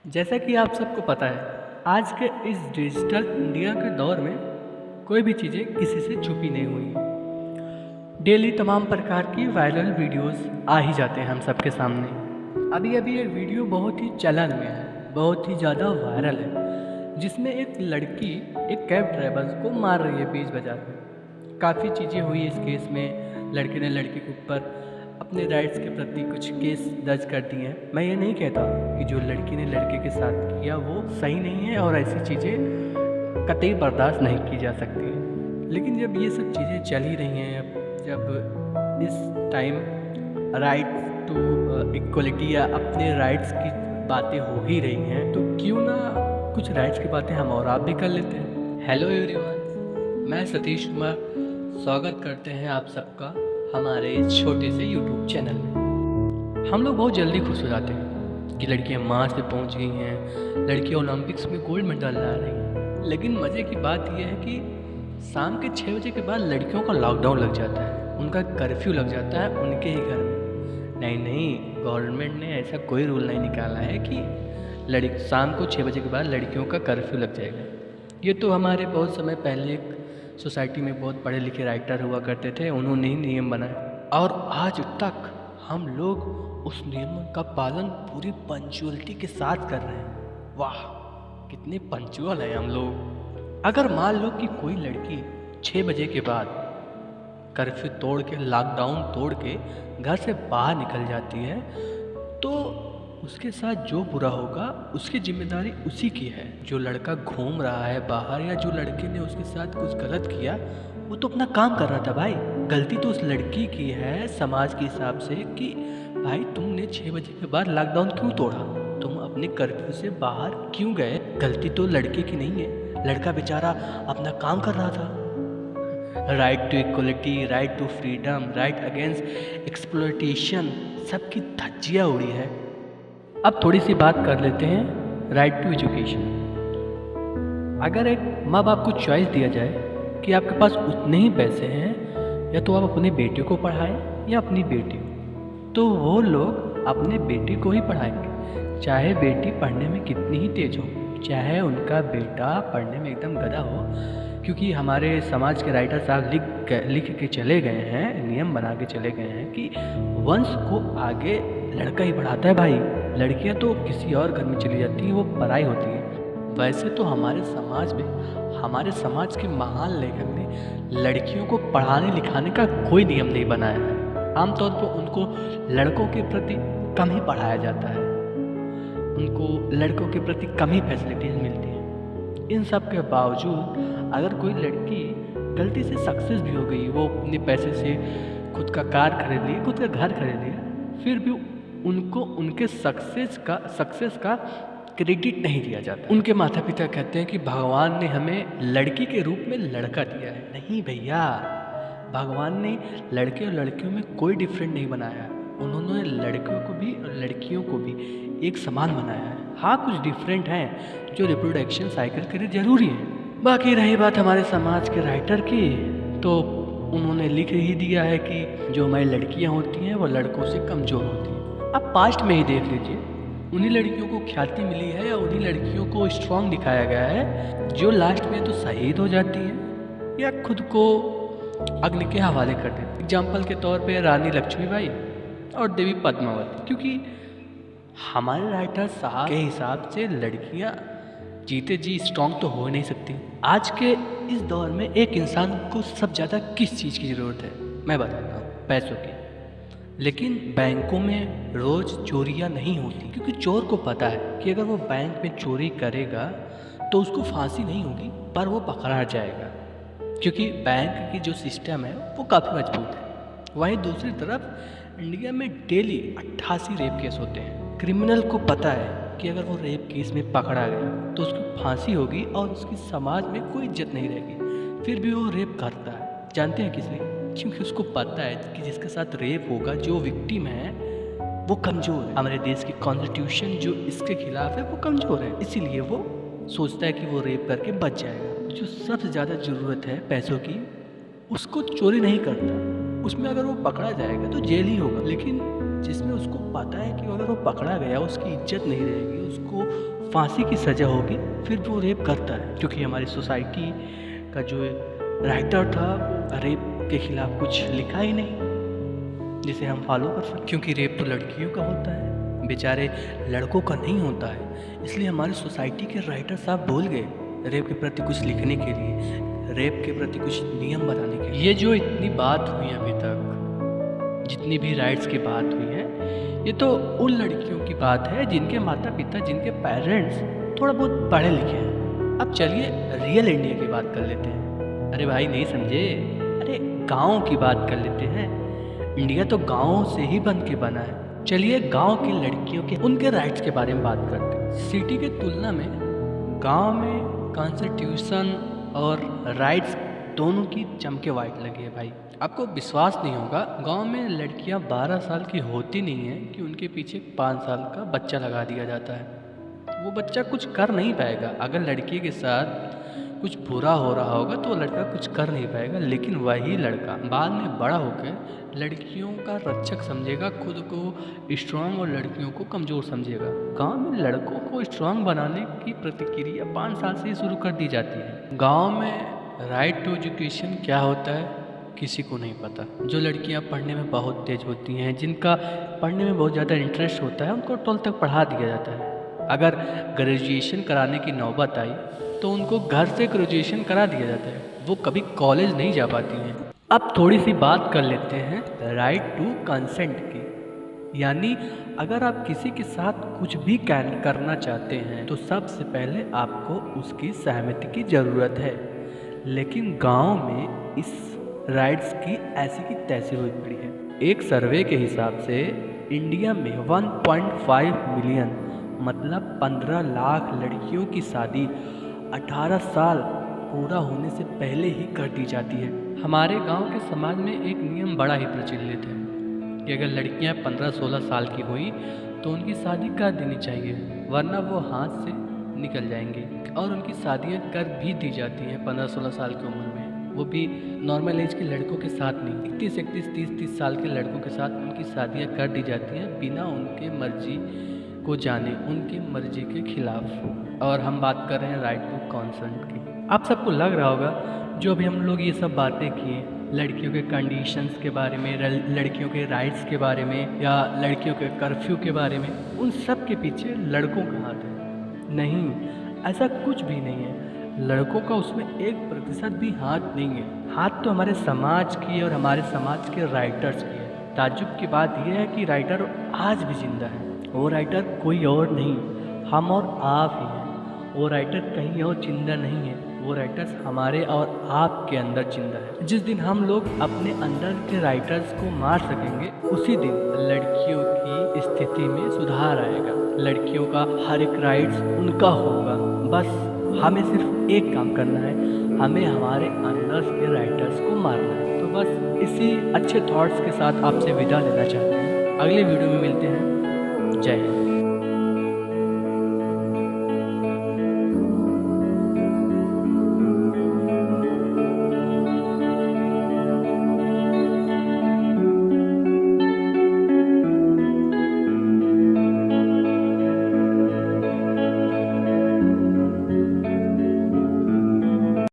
जैसा कि आप सबको पता है, आज के इस डिजिटल इंडिया के दौर में कोई भी चीज़ें किसी से छुपी नहीं हुई। डेली तमाम प्रकार की वायरल वीडियोस आ ही जाते हैं हम सबके सामने। अभी अभी एक वीडियो बहुत ही चलन में है, बहुत ही ज़्यादा वायरल है, जिसमें एक लड़की एक कैब ड्राइवर को मार रही है बीच बाजार में। काफ़ी चीज़ें हुई इस केस में। लड़के ने लड़की के ऊपर अपने राइट्स के प्रति कुछ केस दर्ज कर दिए हैं। मैं ये नहीं कहता कि जो लड़की ने लड़के के साथ किया वो सही नहीं है और ऐसी चीज़ें कतई बर्दाश्त नहीं की जा सकती, लेकिन जब ये सब चीज़ें चल ही रही हैं, जब इस टाइम राइट टू इक्वलिटी या अपने राइट्स की बातें हो ही रही हैं, तो क्यों ना कुछ राइट्स की बातें हम और आप भी कर लेते हैं। हेलो एवरीवन, मैं सतीश कुमार स्वागत करते हैं आप सबका हमारे इस छोटे से यूट्यूब चैनल में। हम लोग बहुत जल्दी खुश हो जाते हैं कि लड़कियां मार्च पे पहुंच गई हैं, लड़कियां ओलंपिक्स में गोल्ड मेडल ला रही हैं, लेकिन मज़े की बात यह है कि शाम के 6 बजे के बाद लड़कियों का लॉकडाउन लग जाता है, उनका कर्फ्यू लग जाता है उनके ही घर में। नहीं, गवर्नमेंट ने ऐसा कोई रूल नहीं निकाला है कि शाम को 6 बजे के बाद लड़कियों का कर्फ्यू लग जाएगा। ये तो हमारे बहुत समय पहले एक सोसाइटी में बहुत पढ़े लिखे राइटर हुआ करते थे, उन्होंने ही नियम बनाया और आज तक हम लोग उस नियम का पालन पूरी पंचुअलिटी के साथ कर रहे हैं। वाह, कितने पंचुअल हैं हम लोग। अगर मान लो कि कोई लड़की 6 बजे के बाद कर्फ्यू तोड़ के, लॉकडाउन तोड़ के घर से बाहर निकल जाती है, तो उसके साथ जो बुरा होगा उसकी जिम्मेदारी उसी की है। जो लड़का घूम रहा है बाहर या जो लड़के ने उसके साथ कुछ गलत किया, वो तो अपना काम कर रहा था भाई। गलती तो उस लड़की की है समाज के हिसाब से कि भाई तुमने 6 बजे के बाद लॉकडाउन क्यों तोड़ा, तुम अपने कर्फ्यू से बाहर क्यों गए। गलती तो लड़के की नहीं है, लड़का बेचारा अपना काम कर रहा था। Right to equality, right to freedom, right against exploitation, सबकी धज्जियाँ उड़ी है। अब थोड़ी सी बात कर लेते हैं राइट टू एजुकेशन। अगर एक माँ बाप को चॉइस दिया जाए कि आपके पास उतने ही पैसे हैं, या तो आप अपने बेटे को पढ़ाएं या अपनी बेटी को, तो वो लोग अपने बेटे को ही पढ़ाएंगे, चाहे बेटी पढ़ने में कितनी ही तेज हो, चाहे उनका बेटा पढ़ने में एकदम गधा हो। क्योंकि हमारे समाज के राइटर साहब लिख के चले गए हैं, नियम बना के चले गए हैं कि वंश को आगे लड़का ही बढ़ाता है भाई, लड़कियां तो किसी और घर में चली जाती हैं, वो पराई होती है। वैसे तो हमारे समाज के महान लेखक ने लड़कियों को पढ़ाने लिखाने का कोई नियम नहीं बनाया है। आमतौर पर उनको लड़कों के प्रति कम ही पढ़ाया जाता है, उनको लड़कों के प्रति कम ही फैसिलिटीज़ मिलती हैं। इन सब के बावजूद अगर कोई लड़की गलती से सक्सेस भी हो गई, वो अपने पैसे से खुद का कार खरीद लिया, खुद का घर खरीद लिया, फिर भी उनको उनके सक्सेस का क्रेडिट नहीं दिया जाता। उनके माता पिता कहते हैं कि भगवान ने हमें लड़की के रूप में लड़का दिया है। नहीं भैया, भगवान ने लड़के और लड़कियों में कोई डिफरेंट नहीं बनाया, उन्होंने लड़कियों को भी और लड़कियों को भी एक समान बनाया है। हाँ, कुछ डिफरेंट हैं जो रिप्रोडक्शन साइकिल के लिए ज़रूरी है। बाकी रही बात हमारे समाज के राइटर की, तो उन्होंने लिख ही दिया है कि जो हमारी लड़कियां होती हैं वो लड़कों से कमज़ोर होती हैं। अब पास्ट में ही देख लीजिए, उन्हीं लड़कियों को ख्याति मिली है या उन्हीं लड़कियों को स्ट्रॉन्ग दिखाया गया है जो लास्ट में तो शहीद हो जाती हैं या खुद को अग्नि के हवाले कर देती। एग्जाम्पल के तौर पे रानी लक्ष्मीबाई और देवी पद्मावती। क्योंकि हमारे राइटर साहब के हिसाब से लड़कियां जीते जी स्ट्रॉन्ग तो हो नहीं सकती। आज के इस दौर में एक इंसान को सबसे ज़्यादा किस चीज़ की ज़रूरत है, मैं बताता हूँ, पैसों की। लेकिन बैंकों में रोज़ चोरियाँ नहीं होती, क्योंकि चोर को पता है कि अगर वो बैंक में चोरी करेगा तो उसको फांसी नहीं होगी, पर वो पकड़ा जाएगा, क्योंकि बैंक की जो सिस्टम है वो काफ़ी मजबूत है। वहीं दूसरी तरफ इंडिया में डेली 88 रेप केस होते हैं। क्रिमिनल को पता है कि अगर वो रेप केस में पकड़ा गया तो उसको फांसी होगी और उसकी समाज में कोई इज्जत नहीं रहेगी, फिर भी वो रेप करता है। जानते हैं किस लिए? क्योंकि उसको पता है कि जिसके साथ रेप होगा, जो विक्टिम है वो कमज़ोर है। हमारे देश की कॉन्स्टिट्यूशन जो इसके खिलाफ है वो कमज़ोर है, इसीलिए वो सोचता है कि वो रेप करके बच जाएगा। जो सबसे ज़्यादा ज़रूरत है पैसों की, उसको चोरी नहीं करता, उसमें अगर वो पकड़ा जाएगा तो जेल ही होगा। लेकिन जिसमें उसको पता है कि अगर वो पकड़ा गया उसकी इज्जत नहीं रहेगी, उसको फांसी की सज़ा होगी फिर वो रेप करता है, क्योंकि हमारी सोसाइटी का जो राइटर था रेप के खिलाफ कुछ लिखा ही नहीं जिसे हम फॉलो कर सकते, क्योंकि रेप तो लड़कियों का होता है, बेचारे लड़कों का नहीं होता है। इसलिए हमारी सोसाइटी के राइटर साहब भूल गए रेप के प्रति कुछ लिखने के लिए, रेप के प्रति कुछ नियम बनाने के लिए। ये जो इतनी बात हुई अभी तक, जितनी भी राइट्स की बात हुई है, ये तो उन लड़कियों की बात है जिनके माता पिता, जिनके पेरेंट्स थोड़ा बहुत पढ़े लिखे हैं। अब चलिए रियल इंडिया की बात कर लेते हैं। अरे भाई नहीं समझे, अरे गाँव की बात कर लेते हैं। इंडिया तो गाँव से ही बन के बना है। चलिए गाँव की लड़कियों के उनके राइट्स के बारे में बात करते हैं। सिटी के तुलना में गाँव में कॉन्स्टिट्यूशन और राइट्स दोनों की चमके वाइट लगी है भाई। आपको विश्वास नहीं होगा, गांव में लड़कियां 12 साल की होती नहीं है कि उनके पीछे 5 साल का बच्चा लगा दिया जाता है। वो बच्चा कुछ कर नहीं पाएगा। अगर लड़की के साथ कुछ बुरा हो रहा होगा तो लड़का कुछ कर नहीं पाएगा, लेकिन वही लड़का बाद में बड़ा होकर लड़कियों का रक्षक समझेगा, खुद को स्ट्रांग और लड़कियों को कमज़ोर समझेगा। गांव में लड़कों को स्ट्रांग बनाने की प्रतिक्रिया 5 साल से ही शुरू कर दी जाती है। गांव में राइट टू एजुकेशन क्या होता है किसी को नहीं पता। जो लड़कियां पढ़ने में बहुत तेज होती हैं, जिनका पढ़ने में बहुत ज़्यादा इंटरेस्ट होता है, उनको 12th तक पढ़ा दिया जाता है। अगर ग्रेजुएशन कराने की नौबत आई तो उनको घर से ग्रेजुएशन करा दिया जाता है, वो कभी कॉलेज नहीं जा पाती हैं। अब थोड़ी सी बात कर लेते हैं राइट टू कंसेंट की, यानी अगर आप किसी के साथ कुछ भी करना चाहते हैं तो सबसे पहले आपको उसकी सहमति की ज़रूरत है। लेकिन गांव में इस राइट्स की ऐसी की तैसी हुई पड़ी है। एक सर्वे के हिसाब से इंडिया में 1.5 मिलियन मतलब 15 लाख लड़कियों की शादी 18 साल पूरा होने से पहले ही कर दी जाती है। हमारे गांव के समाज में एक नियम बड़ा ही प्रचलित है कि अगर लड़कियां 15-16 साल की हुई तो उनकी शादी कर देनी चाहिए, वरना वो हाथ से निकल जाएंगे। और उनकी शादियां कर भी दी जाती हैं 15-16 साल की उम्र में, वो भी नॉर्मल एज के लड़कों के साथ नहीं। 31-31-30-30 साल के लड़कों के साथ उनकी शादियां कर दी जाती हैं बिना उनके मर्जी को जाने, उनकी मर्जी के खिलाफ। और हम बात कर रहे हैं राइट टू कंसेंट की। आप सबको लग रहा होगा जो अभी हम लोग ये सब बातें किए लड़कियों के कंडीशंस के बारे में, लड़कियों के राइट्स के बारे में, या लड़कियों के कर्फ्यू के बारे में, उन सब के पीछे लड़कों का हाथ है। नहीं, ऐसा कुछ भी नहीं है। लड़कों का उसमें 1% भी हाथ नहीं है। हाथ तो हमारे समाज की और हमारे समाज के राइटर्स की है। ताज्जुब की बात यह है कि राइटर आज भी जिंदा है। वो राइटर कोई और नहीं, हम और आप ही हैं। वो राइटर कहीं और जिंदा नहीं है, वो राइटर्स हमारे और आपके अंदर जिंदा है। जिस दिन हम लोग अपने अंदर के राइटर्स को मार सकेंगे, उसी दिन लड़कियों की स्थिति में सुधार आएगा। लड़कियों का हर एक राइट्स उनका होगा। बस हमें सिर्फ एक काम करना है, हमें हमारे अंदर के राइटर्स को मारना है। तो बस इसी अच्छे थॉट्स के साथ आपसे विदा लेना चाहते हैं। अगले वीडियो में मिलते हैं। जय हिंद।